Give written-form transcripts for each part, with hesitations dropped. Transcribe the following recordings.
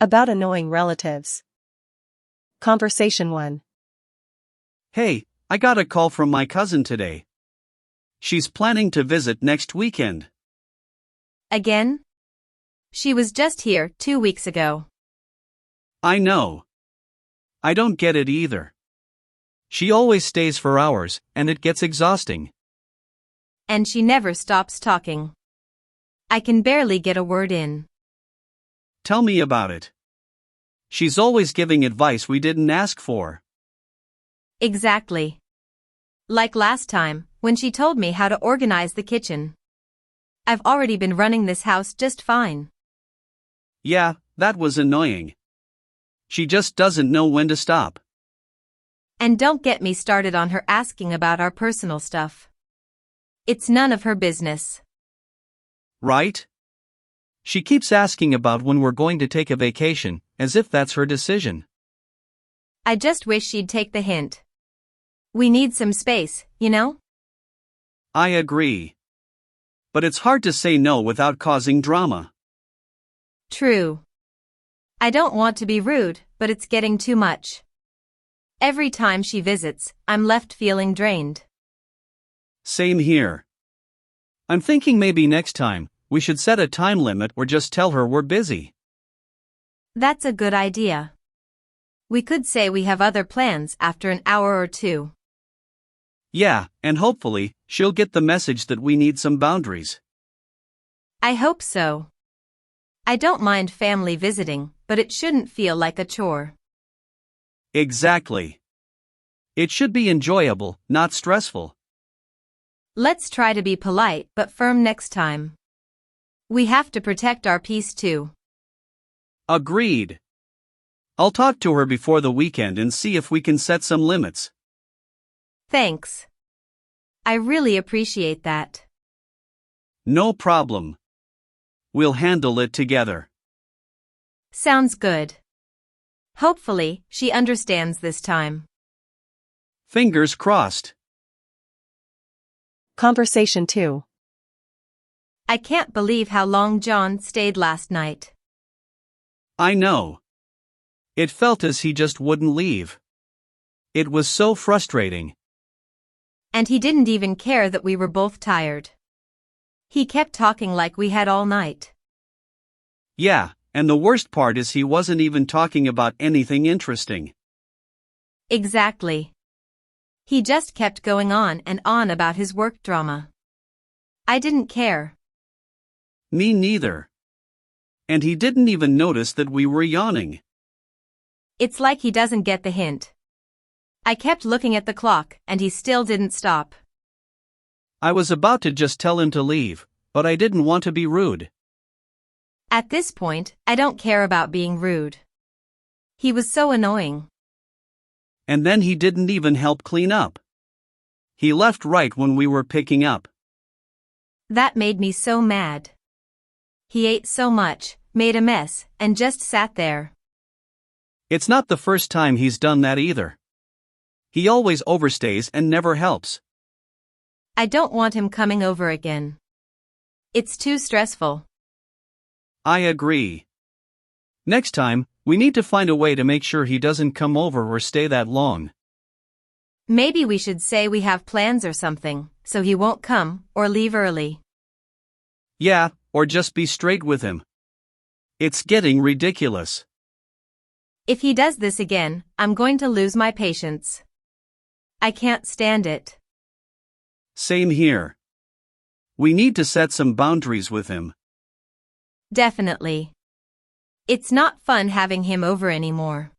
About annoying relatives. Conversation 1. Hey, I got a call from my cousin today. She's planning to visit next weekend. Again? She was just here 2 weeks ago. I know. I don't get it either. She always stays for hours, and it gets exhausting. And she never stops talking. I can barely get a word in. Tell me about it. She's always giving advice we didn't ask for. Exactly. Like last time, when she told me how to organize the kitchen. I've already been running this house just fine. Yeah, that was annoying. She just doesn't know when to stop. And don't get me started on her asking about our personal stuff. It's none of her business. Right? She keeps asking about when we're going to take a vacation, as if that's her decision. I just wish she'd take the hint. We need some space, you know? I agree. But it's hard to say no without causing drama. True. I don't want to be rude, but it's getting too much. Every time she visits, I'm left feeling drained. Same here. I'm thinking maybe next time, we should set a time limit or just tell her we're busy. That's a good idea. We could say we have other plans after an hour or two. Yeah, and hopefully, she'll get the message that we need some boundaries. I hope so. I don't mind family visiting, but it shouldn't feel like a chore. Exactly. It should be enjoyable, not stressful. Let's try to be polite but firm next time. We have to protect our peace too. Agreed. I'll talk to her before the weekend and see if we can set some limits. Thanks. I really appreciate that. No problem. We'll handle it together. Sounds good. Hopefully, she understands this time. Fingers crossed. Conversation 2. I can't believe how long John stayed last night. I know. It felt as he just wouldn't leave. It was so frustrating. And he didn't even care that we were both tired. He kept talking like we had all night. Yeah, and the worst part is he wasn't even talking about anything interesting. Exactly. He just kept going on and on about his work drama. I didn't care. Me neither. And he didn't even notice that we were yawning. It's like he doesn't get the hint. I kept looking at the clock, and he still didn't stop. I was about to just tell him to leave, but I didn't want to be rude. At this point, I don't care about being rude. He was so annoying. And then he didn't even help clean up. He left right when we were picking up. That made me so mad. He ate so much, made a mess, and just sat there. It's not the first time he's done that either. He always overstays and never helps. I don't want him coming over again. It's too stressful. I agree. Next time, we need to find a way to make sure he doesn't come over or stay that long. Maybe we should say we have plans or something, so he won't come or leave early. Yeah, or just be straight with him. It's getting ridiculous. If he does this again, I'm going to lose my patience. I can't stand it. Same here. We need to set some boundaries with him. Definitely. It's not fun having him over anymore.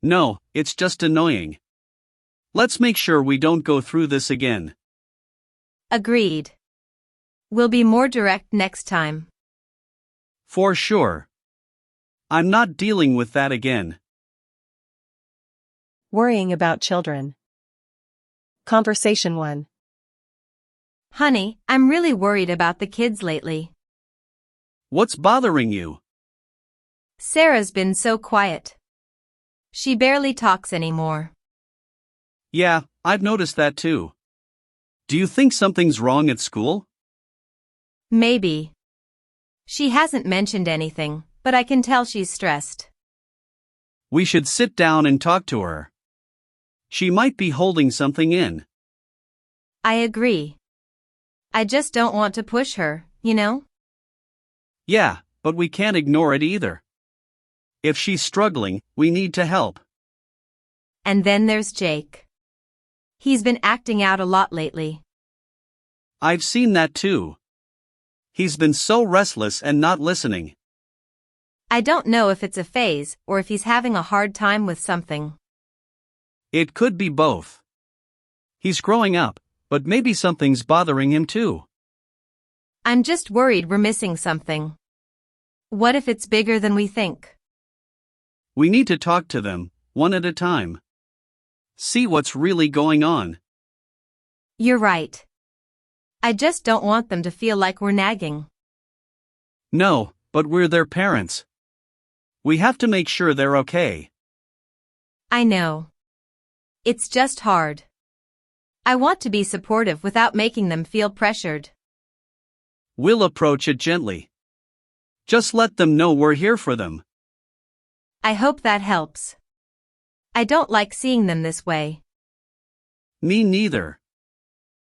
No, it's just annoying. Let's make sure we don't go through this again. Agreed. We'll be more direct next time. For sure. I'm not dealing with that again. Worrying about children. Conversation 1. Honey, I'm really worried about the kids lately. What's bothering you? Sarah's been so quiet. She barely talks anymore. Yeah, I've noticed that too. Do you think something's wrong at school? Maybe. She hasn't mentioned anything, but I can tell she's stressed. We should sit down and talk to her. She might be holding something in. I agree. I just don't want to push her, you know? Yeah, but we can't ignore it either. If she's struggling, we need to help. And then there's Jake. He's been acting out a lot lately. I've seen that too. He's been so restless and not listening. I don't know if it's a phase or if he's having a hard time with something. It could be both. He's growing up, but maybe something's bothering him too. I'm just worried we're missing something. What if it's bigger than we think? We need to talk to them, one at a time. See what's really going on. You're right. I just don't want them to feel like we're nagging. No, but we're their parents. We have to make sure they're okay. I know. It's just hard. I want to be supportive without making them feel pressured. We'll approach it gently. Just let them know we're here for them. I hope that helps. I don't like seeing them this way. Me neither.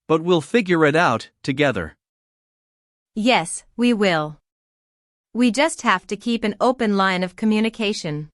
But we'll figure it out, together. Yes, we will. We just have to keep an open line of communication.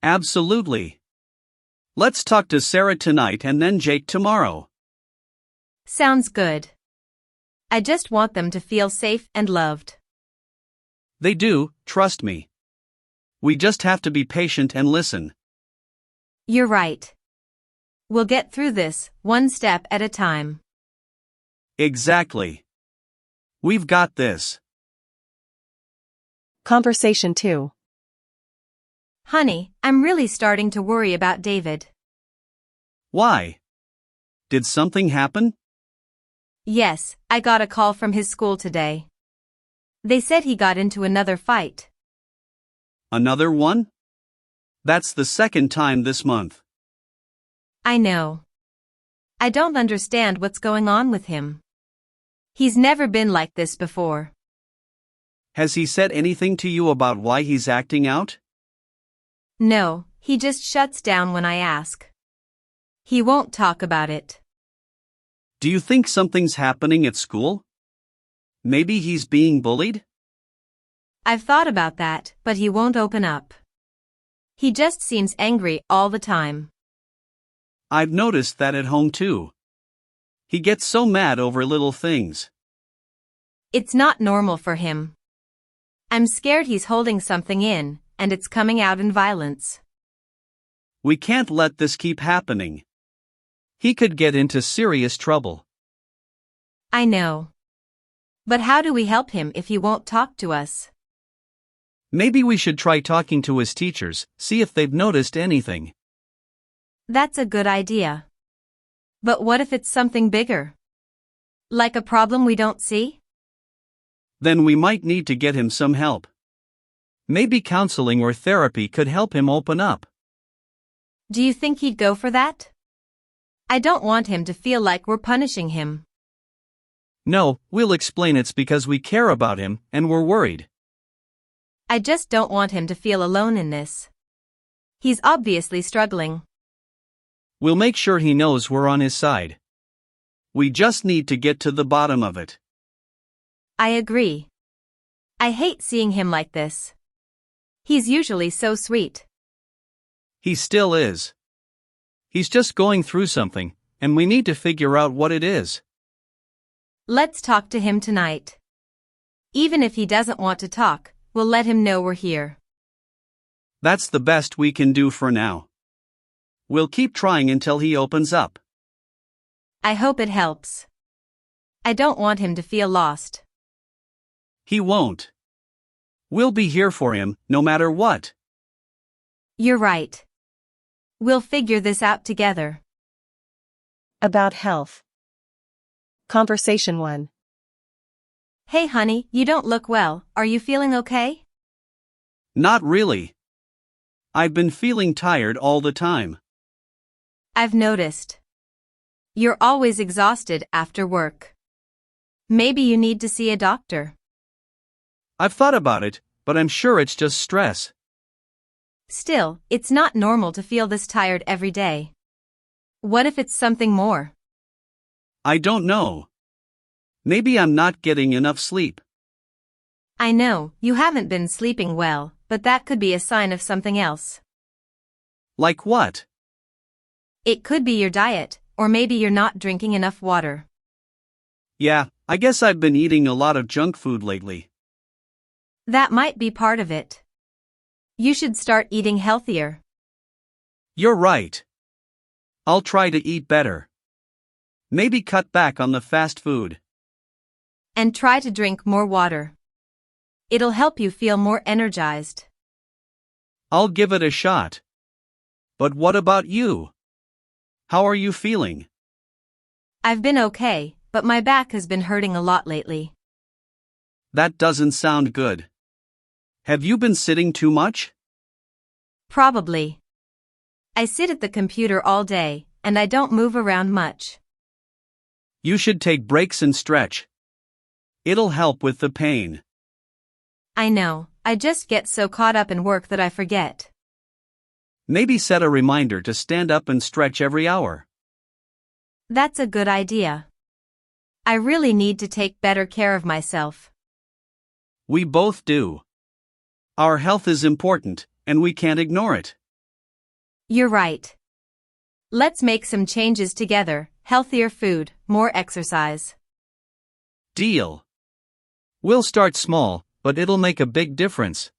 Absolutely. Let's talk to Sarah tonight and then Jake tomorrow. Sounds good. I just want them to feel safe and loved. They do, trust me. We just have to be patient and listen. You're right. We'll get through this, one step at a time. Exactly. We've got this. Conversation 2. Honey, I'm really starting to worry about David. Why? Did something happen? Yes, I got a call from his school today. They said he got into another fight. Another one? That's the second time this month. I know. I don't understand what's going on with him. He's never been like this before. Has he said anything to you about why he's acting out? No, he just shuts down when I ask. He won't talk about it. Do you think something's happening at school? Maybe he's being bullied? I've thought about that, but he won't open up. He just seems angry all the time. I've noticed that at home too. He gets so mad over little things. It's not normal for him. I'm scared he's holding something in, and it's coming out in violence. We can't let this keep happening. He could get into serious trouble. I know. But how do we help him if he won't talk to us? Maybe we should try talking to his teachers, see if they've noticed anything. That's a good idea. But what if it's something bigger? Like a problem we don't see? Then we might need to get him some help. Maybe counseling or therapy could help him open up. Do you think he'd go for that? I don't want him to feel like we're punishing him. No, we'll explain it's because we care about him and we're worried. I just don't want him to feel alone in this. He's obviously struggling. We'll make sure he knows we're on his side. We just need to get to the bottom of it. I agree. I hate seeing him like this. He's usually so sweet. He still is. He's just going through something, and we need to figure out what it is. Let's talk to him tonight. Even if he doesn't want to talk, we'll let him know we're here. That's the best we can do for now. We'll keep trying until he opens up. I hope it helps. I don't want him to feel lost. He won't. We'll be here for him, no matter what. You're right. We'll figure this out together. About health. Conversation 1. Hey honey, you don't look well, are you feeling okay? Not really. I've been feeling tired all the time. I've noticed. You're always exhausted after work. Maybe you need to see a doctor. I've thought about it, but I'm sure it's just stress. Still, it's not normal to feel this tired every day. What if it's something more? I don't know. Maybe I'm not getting enough sleep. I know, you haven't been sleeping well, but that could be a sign of something else. Like what? It could be your diet, or maybe you're not drinking enough water. Yeah, I guess I've been eating a lot of junk food lately. That might be part of it. You should start eating healthier. You're right. I'll try to eat better. Maybe cut back on the fast food. And try to drink more water. It'll help you feel more energized. I'll give it a shot. But what about you? How are you feeling? I've been okay, but my back has been hurting a lot lately. That doesn't sound good. Have you been sitting too much? Probably. I sit at the computer all day, and I don't move around much. You should take breaks and stretch. It'll help with the pain. I know, I just get so caught up in work that I forget. Maybe set a reminder to stand up and stretch every hour. That's a good idea. I really need to take better care of myself. We both do. Our health is important, and we can't ignore it. You're right. Let's make some changes together: healthier food, more exercise. Deal. We'll start small, but it'll make a big difference.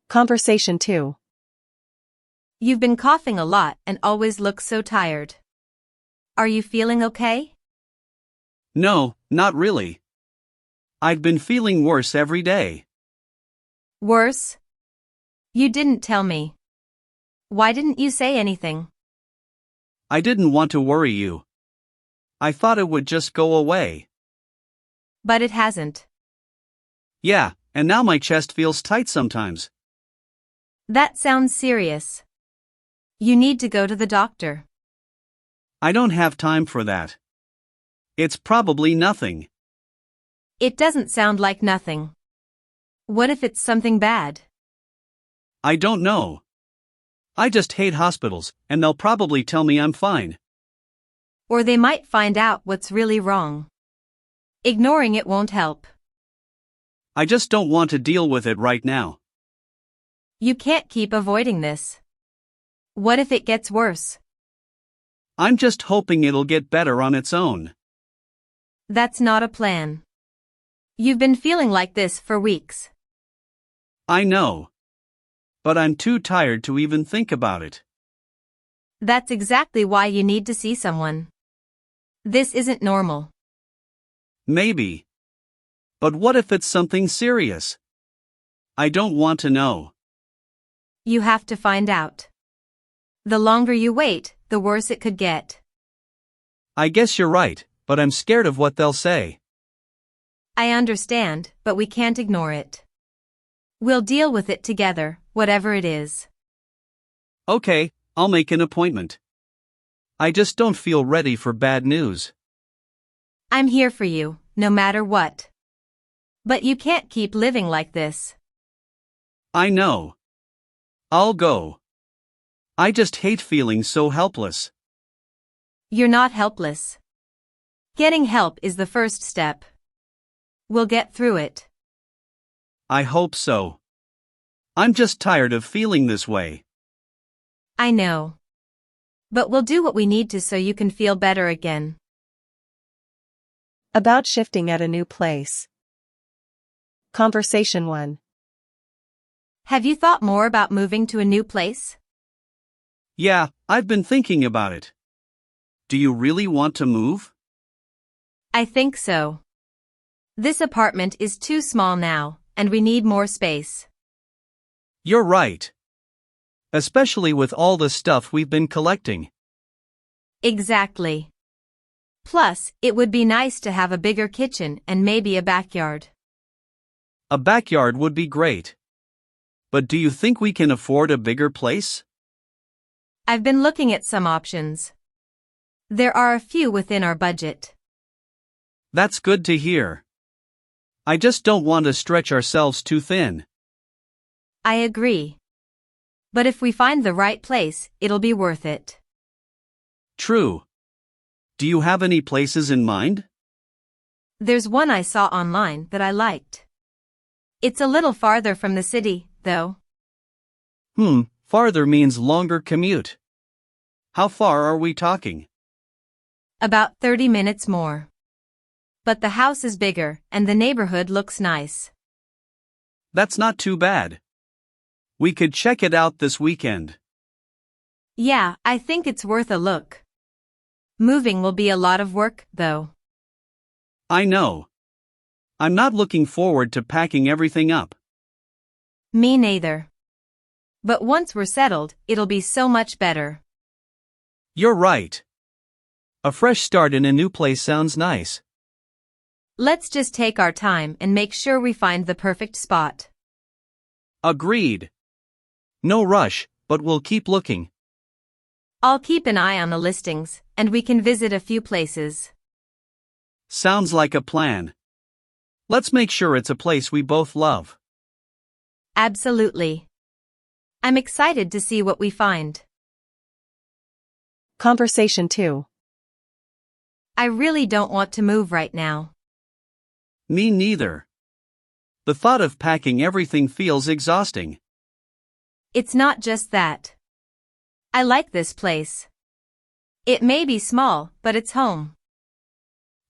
Conversation 2. You've been coughing a lot and always look so tired. Are you feeling okay? No, not really. I've been feeling worse every day. Worse? You didn't tell me. Why didn't you say anything? I didn't want to worry you. I thought it would just go away. But it hasn't. Yeah, and now my chest feels tight sometimes. That sounds serious. You need to go to the doctor. I don't have time for that. It's probably nothing. It doesn't sound like nothing. What if it's something bad? I don't know. I just hate hospitals, and they'll probably tell me I'm fine. Or they might find out what's really wrong. Ignoring it won't help. I just don't want to deal with it right now. You can't keep avoiding this. What if it gets worse? I'm just hoping it'll get better on its own. That's not a plan. You've been feeling like this for weeks. I know. But I'm too tired to even think about it. That's exactly why you need to see someone. This isn't normal. Maybe. But what if it's something serious? I don't want to know. You have to find out. The longer you wait, the worse it could get. I guess you're right, but I'm scared of what they'll say. I understand, but we can't ignore it. We'll deal with it together, whatever it is. Okay, I'll make an appointment. I just don't feel ready for bad news. I'm here for you, no matter what. But you can't keep living like this. I know. I'll go. I just hate feeling so helpless. You're not helpless. Getting help is the first step. We'll get through it. I hope so. I'm just tired of feeling this way. I know. But we'll do what we need to so you can feel better again. About shifting at a new place. Conversation 1. Have you thought more about moving to a new place? Yeah, I've been thinking about it. Do you really want to move? I think so. This apartment is too small now, and we need more space. You're right. Especially with all the stuff we've been collecting. Exactly. Plus, it would be nice to have a bigger kitchen and maybe a backyard. A backyard would be great. But do you think we can afford a bigger place? I've been looking at some options. There are a few within our budget. That's good to hear. I just don't want to stretch ourselves too thin. I agree. But if we find the right place, it'll be worth it. True. Do you have any places in mind? There's one I saw online that I liked. It's a little farther from the city, though. Farther means longer commute. How far are we talking? About 30 minutes more. But the house is bigger, and the neighborhood looks nice. That's not too bad. We could check it out this weekend. Yeah, I think it's worth a look. Moving will be a lot of work, though. I know. I'm not looking forward to packing everything up. Me neither. But once we're settled, it'll be so much better. You're right. A fresh start in a new place sounds nice. Let's just take our time and make sure we find the perfect spot. Agreed. No rush, but we'll keep looking. I'll keep an eye on the listings, and we can visit a few places. Sounds like a plan. Let's make sure it's a place we both love. Absolutely. I'm excited to see what we find. Conversation 2. I really don't want to move right now. Me neither. The thought of packing everything feels exhausting. It's not just that. I like this place. It may be small, but it's home.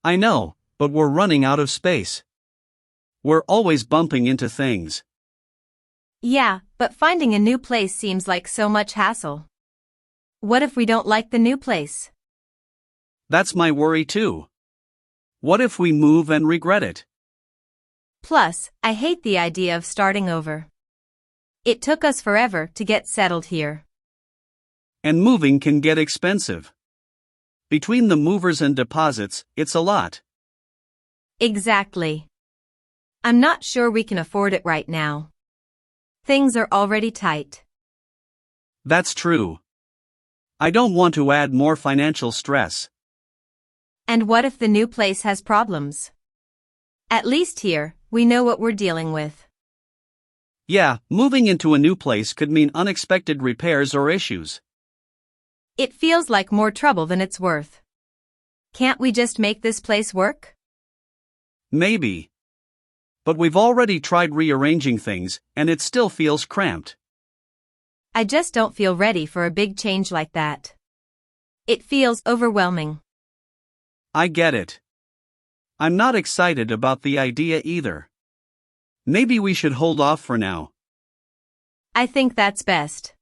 I know, but we're running out of space. We're always bumping into things. Yeah, but finding a new place seems like so much hassle. What if we don't like the new place? That's my worry too. What if we move and regret it? Plus, I hate the idea of starting over. It took us forever to get settled here. And moving can get expensive. Between the movers and deposits, it's a lot. Exactly. I'm not sure we can afford it right now. Things are already tight. That's true. I don't want to add more financial stress. And what if the new place has problems? At least here, we know what we're dealing with. Yeah, moving into a new place could mean unexpected repairs or issues. It feels like more trouble than it's worth. Can't we just make this place work? Maybe. But we've already tried rearranging things, and it still feels cramped. I just don't feel ready for a big change like that. It feels overwhelming. I get it. I'm not excited about the idea either. Maybe we should hold off for now. I think that's best.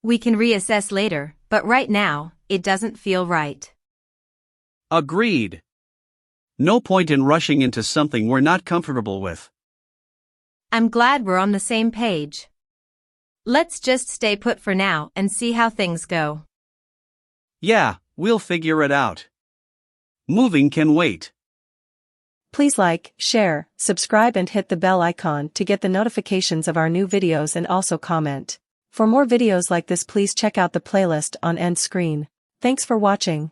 We can reassess later, but right now, it doesn't feel right. Agreed. No point in rushing into something we're not comfortable with. I'm glad we're on the same page. Let's just stay put for now and see how things go. Yeah, we'll figure it out. Moving can wait. Please like, share, subscribe and hit the bell icon to get the notifications of our new videos and also comment. For more videos like this, please check out the playlist on end screen. Thanks for watching.